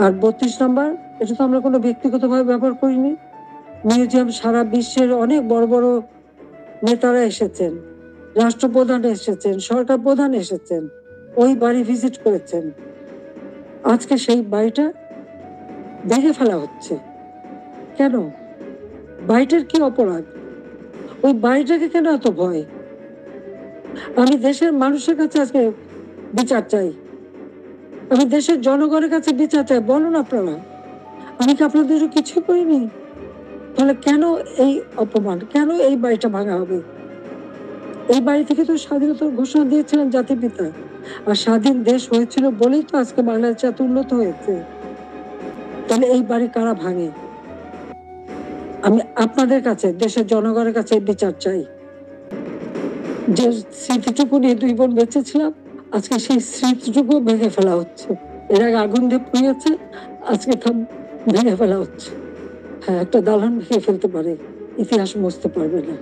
আর ৩২ number, এটা তো আমরা কোনো ব্যক্তিগতভাবে ব্যবহার করিনি। মিউজিয়াম সারা বিশ্বের অনেক বড় বড় নেতারা এসেছেন, রাষ্ট্রপ্রধান এসেছেন, সরকার প্রধান এসেছেন, ওই বাড়ি ভিজিট করেছেন। আজকে সেই বাড়িটা ভেঙে ফেলা হচ্ছে কেন? বাড়িটার কি অপরাধ? ওই বাড়িটাকে কেন এত ভয়? আমি দেশের মানুষের কাছে আজকে বিচার চাই, আমি দেশের জনগণের কাছে বিচার চাই। বলুন আপনারা, আমি কি আপনাদের জন্য কিছু করিনি? তাহলে কেন এই অপমান? কেন এই বাড়িটা ভাঙা হবে? এই বাড়ি থেকে তো স্বাধীনতার ঘোষণা দিয়েছিলেন জাতির পিতা। আর স্বাধীন দেশ হয়েছিল বলেই তো আজকে বাংলাদেশ এত উন্নত হয়েছে। তাহলে এই বাড়ি কারা ভাঙে? আমি আপনাদের কাছে, দেশের জনগণের কাছে বিচার চাই। যে স্মৃতিটুকু নিয়ে 2 বোন বেঁচে ছিলাম, আজকে সেই স্মৃতিটুকু ভেঙে ফেলা হচ্ছে। এর আগে আগুন দিয়ে পুড়িয়েছে, আজকে ভেঙে ফেলা হচ্ছে। হ্যাঁ, একটা দালান ভেঙে ফেলতে পারে, ইতিহাস মুছতে পারবে না।